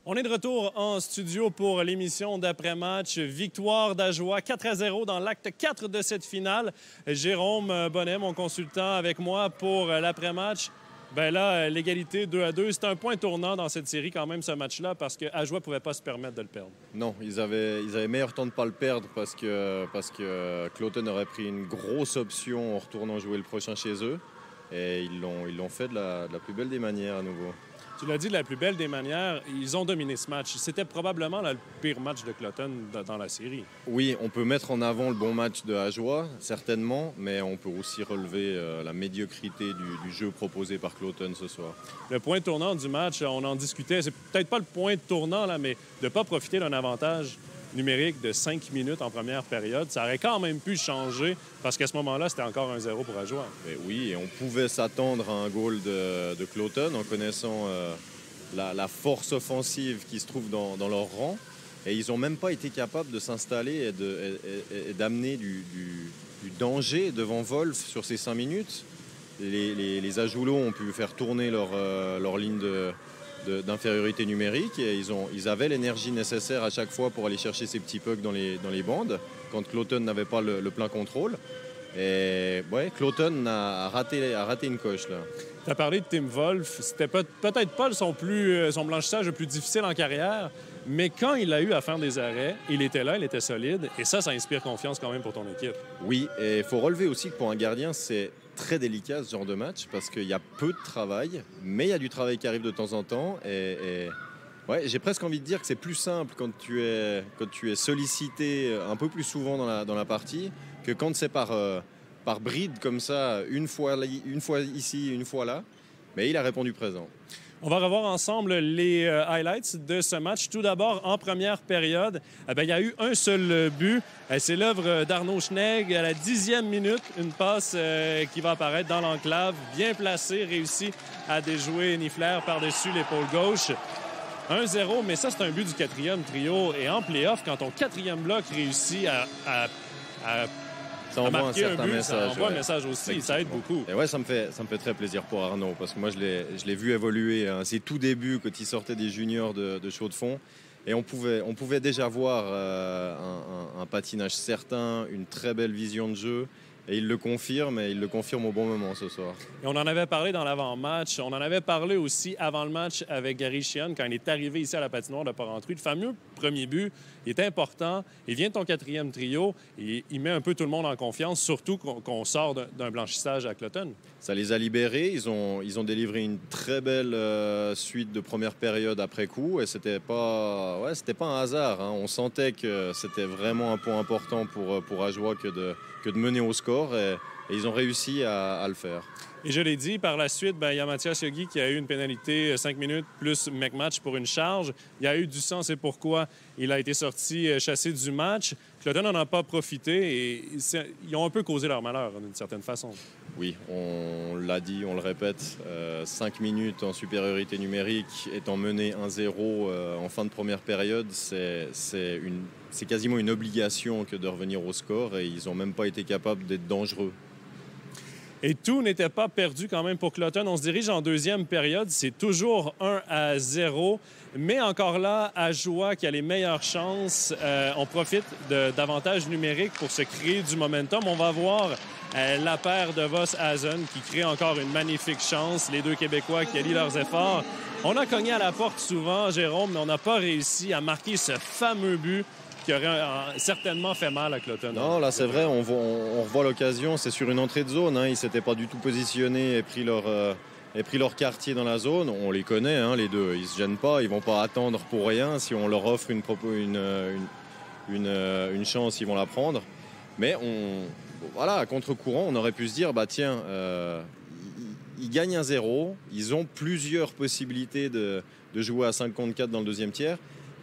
On est de retour en studio pour l'émission d'après-match. Victoire d'Ajoie 4-0 dans l'acte 4 de cette finale. Jérôme Bonnet, mon consultant, avec moi pour l'après-match. Bien là, l'égalité 2-2, c'est un point tournant dans cette série quand même, ce match-là, parce que Ajoie ne pouvait pas se permettre de le perdre. Non, ils avaient meilleur temps de ne pas le perdre parce que Cloton aurait pris une grosse option en retournant jouer le prochain chez eux. Et ils l'ont fait de la plus belle des manières à nouveau. Tu l'as dit, de la plus belle des manières, ils ont dominé ce match. C'était probablement le pire match de Cloton dans la série. Oui, on peut mettre en avant le bon match de Ajoie, certainement, mais on peut aussi relever la médiocrité du jeu proposé par Cloton ce soir. Le point tournant du match, on en discutait, c'est peut-être pas le point tournant, là, mais de ne pas profiter d'un avantage numérique de 5 minutes en première période, ça aurait quand même pu changer parce qu'à ce moment-là, c'était encore 1-0 pour Ajoie. Et oui, et on pouvait s'attendre à un goal de Cloton en connaissant la force offensive qui se trouve dans leur rang. Et ils n'ont même pas été capables de s'installer et d'amener du danger devant Wolf sur ces 5 minutes. Les Ajoulots ont pu faire tourner leur ligne d'infériorité numérique et ils avaient l'énergie nécessaire à chaque fois pour aller chercher ces petits pucks dans les bandes quand Cloton n'avait pas le plein contrôle. Et ouais, Cloton a raté une coche là. Tu as parlé de Tim Wolf, c'était peut-être pas son blanchissage le plus difficile en carrière, mais quand il a eu à faire des arrêts, il était là, il était solide et ça inspire confiance quand même pour ton équipe. Oui, et il faut relever aussi que pour un gardien, c'est très délicat ce genre de match parce qu'il y a peu de travail, mais il y a du travail qui arrive de temps en temps. Ouais, j'ai presque envie de dire que c'est plus simple quand tu es sollicité un peu plus souvent dans la partie que quand c'est par bride comme ça, une fois ici, une fois là. Mais il a répondu présent. On va revoir ensemble les highlights de ce match. Tout d'abord, en première période, il y a eu un seul but. C'est l'œuvre d'Arnaud Schnegg à la 10e minute. Une passe qui va apparaître dans l'enclave, bien placée, réussi à déjouer Niffler par-dessus l'épaule gauche. 1-0, mais ça, c'est un but du quatrième trio. Et en play-off, quand ton quatrième bloc réussit à ça envoie un certain message. Ça envoie un message aussi, ça aide beaucoup. Et ouais, ça me fait très plaisir pour Arnaud, parce que moi, je l'ai vu évoluer à ses tout débuts quand il sortait des juniors de Chaux-de-Fonds. Et on pouvait déjà voir un patinage certain, une très belle vision de jeu. Et il le confirme, et il le confirme au bon moment ce soir. Et on en avait parlé dans l'avant-match. On en avait parlé aussi avant le match avec Gary Sheehan quand il est arrivé ici à la patinoire de Porrentruy. Le fameux premier but, il est important. Il vient de ton quatrième trio et il met un peu tout le monde en confiance, surtout qu'on sort d'un blanchissage à Cloton. Ça les a libérés. Ils ont délivré une très belle suite de première période après coup. Et c'était pas un hasard. Hein. On sentait que c'était vraiment un point important pour Ajoie que de mener au score. Et ils ont réussi à le faire. Et je l'ai dit, par la suite, il y a Mathias Yogi qui a eu une pénalité 5 minutes plus McMatch pour une charge. Il y a eu du sang, c'est pourquoi il a été sorti chassé du match. Cloton n'en a pas profité et ils ont un peu causé leur malheur d'une certaine façon. Oui, on l'a dit, on le répète, 5 minutes en supériorité numérique, étant mené 1-0 en fin de première période, c'est quasiment une obligation que de revenir au score et ils n'ont même pas été capables d'être dangereux. Et tout n'était pas perdu quand même pour Cloton. On se dirige en deuxième période. C'est toujours 1-0. Mais encore là, Ajoie qui a les meilleures chances. On profite d'avantages numériques pour se créer du momentum. On va voir la paire de Voss-Hazen qui crée encore une magnifique chance. Les deux Québécois qui allient leurs efforts. On a cogné à la porte souvent, Jérôme, mais on n'a pas réussi à marquer ce fameux but qui aurait certainement fait mal à Cloton. Non, là, c'est vrai, on revoit l'occasion. C'est sur une entrée de zone. Hein. Ils ne s'étaient pas du tout positionnés et pris leur quartier dans la zone. On les connaît, hein, les deux. Ils ne se gênent pas. Ils ne vont pas attendre pour rien. Si on leur offre une chance, ils vont la prendre. Mais voilà, à contre-courant, on aurait pu se dire, tiens, ils gagnent 1-0. Ils ont plusieurs possibilités de jouer à 5 contre 4 dans le deuxième tiers.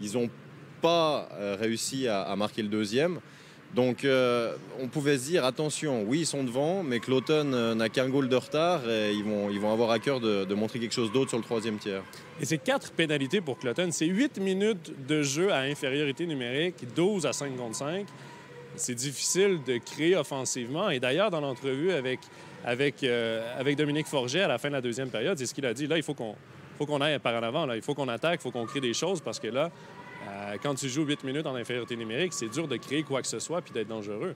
Ils ont pas réussi à marquer le deuxième. Donc on pouvait se dire attention, oui ils sont devant, mais Cloton n'a qu'un goal de retard et ils vont avoir à cœur de montrer quelque chose d'autre sur le troisième tiers. Et c'est 4 pénalités pour Cloton. C'est 8 minutes de jeu à infériorité numérique, 12 à 5 contre 5. C'est difficile de créer offensivement. Et d'ailleurs, dans l'entrevue avec Dominique Forget à la fin de la deuxième période, c'est ce qu'il a dit. Là, il faut qu'on faut qu'on aille par en avant. Là. Il faut qu'on attaque, il faut qu'on crée des choses parce que là, quand tu joues 8 minutes en infériorité numérique, c'est dur de créer quoi que ce soit puis d'être dangereux.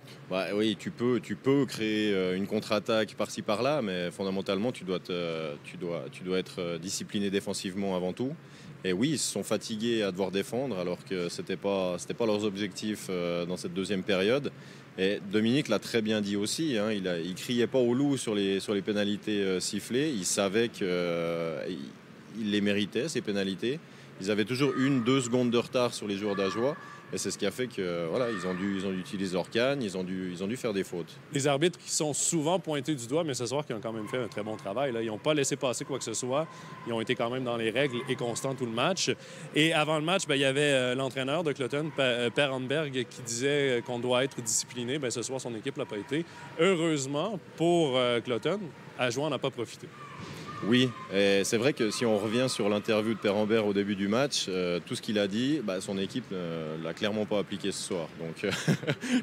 Oui, tu peux créer une contre-attaque par-ci par-là, mais fondamentalement, tu dois être discipliné défensivement avant tout. Et oui, ils se sont fatigués à devoir défendre alors que c'était pas leurs objectifs dans cette deuxième période. Et Dominique l'a très bien dit aussi, hein, il criait pas au loup sur les pénalités sifflées. Il savait qu'il les méritait, ces pénalités. Ils avaient toujours 1-2 secondes de retard sur les joueurs d'Ajoie. Et c'est ce qui a fait que voilà, ils ont dû utiliser leur canne, ils ont dû faire des fautes. Les arbitres qui sont souvent pointés du doigt, mais ce soir, qui ont quand même fait un très bon travail. Là. Ils n'ont pas laissé passer quoi que ce soit. Ils ont été quand même dans les règles et constants tout le match. Et avant le match, il y avait l'entraîneur de Cloton, Per Hanberg, qui disait qu'on doit être discipliné. Ce soir, son équipe ne l'a pas été. Heureusement, pour Cloton, Ajoie n'a pas profité. Oui, et c'est vrai que si on revient sur l'interview de Per Hanberg au début du match, tout ce qu'il a dit, son équipe ne l'a clairement pas appliqué ce soir. Donc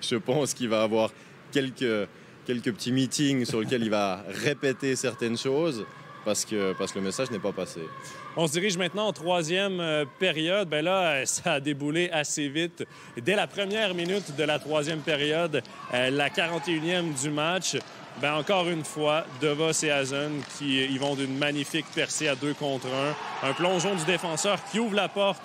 je pense qu'il va avoir quelques petits meetings sur lesquels il va répéter certaines choses parce que le message n'est pas passé. On se dirige maintenant en troisième période. Là, ça a déboulé assez vite. Dès la première minute de la troisième période, la 41e du match, encore une fois, Devos et Hazen qui y vont d'une magnifique percée à 2 contre 1. Un plongeon du défenseur qui ouvre la porte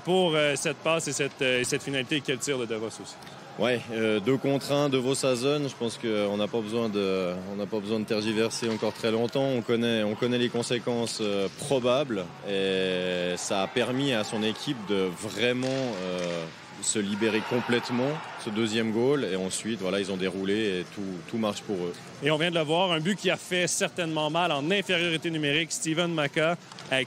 pour cette passe et cette finalité. Quel tir de Devos aussi. Oui, 2 contre 1, Devos Hazen. Je pense qu'on n'a pas besoin de tergiverser encore très longtemps. On connaît les conséquences probables et ça a permis à son équipe de vraiment se libérer complètement, ce deuxième goal. Et ensuite, voilà, ils ont déroulé et tout marche pour eux. Et on vient de le voir, un but qui a fait certainement mal en infériorité numérique. Steven Maka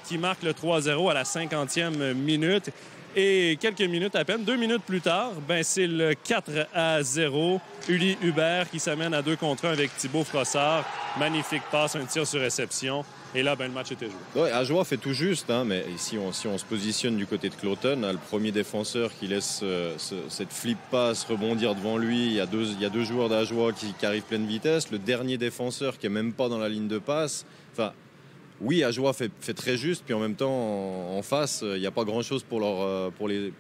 qui marque le 3-0 à la 50e minute. Et quelques minutes à peine, 2 minutes plus tard, c'est le 4-0. Uli Hubert qui s'amène à 2 contre 1 avec Thibaut Frossard. Magnifique passe, un tir sur réception. Et là, le match était joué. Ouais, Ajoie fait tout juste, hein, mais si on se positionne du côté de Cloton, le premier défenseur qui laisse cette flip pass rebondir devant lui, il y a deux joueurs d'Ajoie qui arrivent pleine vitesse. Le dernier défenseur qui est même pas dans la ligne de passe. Enfin, oui, Ajoie fait très juste, puis en même temps, en face, il n'y a pas grand-chose pour les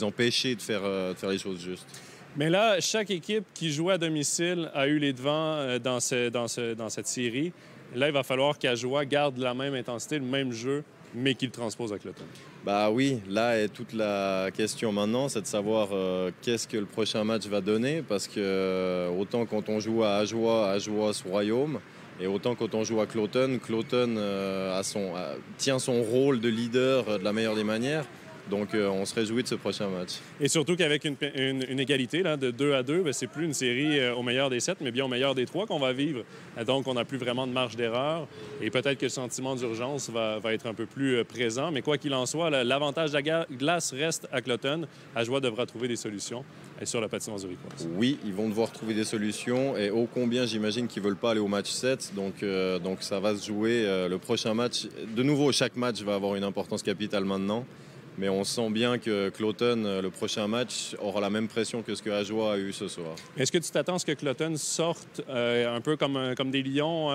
empêcher de faire les choses justes. Mais là, chaque équipe qui jouait à domicile a eu les devants dans cette série. Là, il va falloir qu'Ajoie garde la même intensité, le même jeu, mais qu'il le transpose à Cloton. Oui, là est toute la question maintenant, c'est de savoir qu'est-ce que le prochain match va donner, parce que autant quand on joue à Ajoie sous Royaume, et autant quand on joue à Cloton tient son rôle de leader de la meilleure des manières. Donc, on se réjouit de ce prochain match. Et surtout qu'avec une égalité là, de 2-2, c'est plus une série au meilleur des 7, mais bien au meilleur des 3 qu'on va vivre. Donc, on n'a plus vraiment de marge d'erreur. Et peut-être que le sentiment d'urgence va être un peu plus présent. Mais quoi qu'il en soit, l'avantage de la glace reste à Cloton. Ajoie devra trouver des solutions sur la patinoire zurichoise. Oui, ils vont devoir trouver des solutions. Et ô combien, j'imagine qu'ils ne veulent pas aller au match 7. Donc, ça va se jouer le prochain match. De nouveau, chaque match va avoir une importance capitale maintenant. Mais on sent bien que Cloton, le prochain match, aura la même pression que ce que Ajoie a eu ce soir. Est-ce que tu t'attends à ce que Cloton sorte un peu comme des lions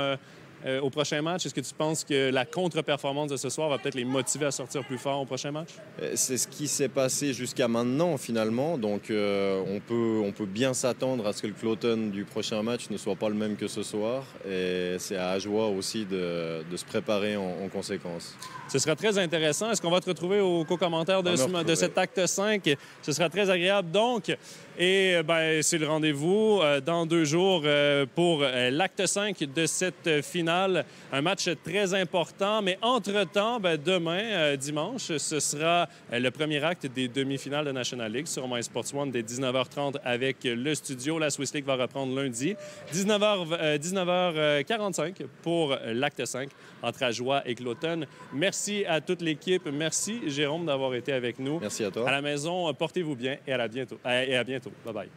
au prochain match? Est-ce que tu penses que la contre-performance de ce soir va peut-être les motiver à sortir plus fort au prochain match? C'est ce qui s'est passé jusqu'à maintenant, finalement. Donc, on peut bien s'attendre à ce que le Cloton du prochain match ne soit pas le même que ce soir. Et c'est à Ajoie aussi de se préparer en conséquence. Ce sera très intéressant. Est-ce qu'on va te retrouver au co-commentaire de cet acte 5? Ce sera très agréable, donc. Et c'est le rendez-vous dans 2 jours pour l'acte 5 de cette finale. Un match très important. Mais entre-temps, demain, dimanche, ce sera le premier acte des demi-finales de National League sur MySports One dès 19h30 avec le studio. La Swiss League va reprendre lundi. 19h45 pour l'acte 5 entre Ajoie et Cloton. Merci à toute l'équipe. Merci, Jérôme, d'avoir été avec nous. Merci à toi. À la maison, portez-vous bien et à bientôt. Bye-bye.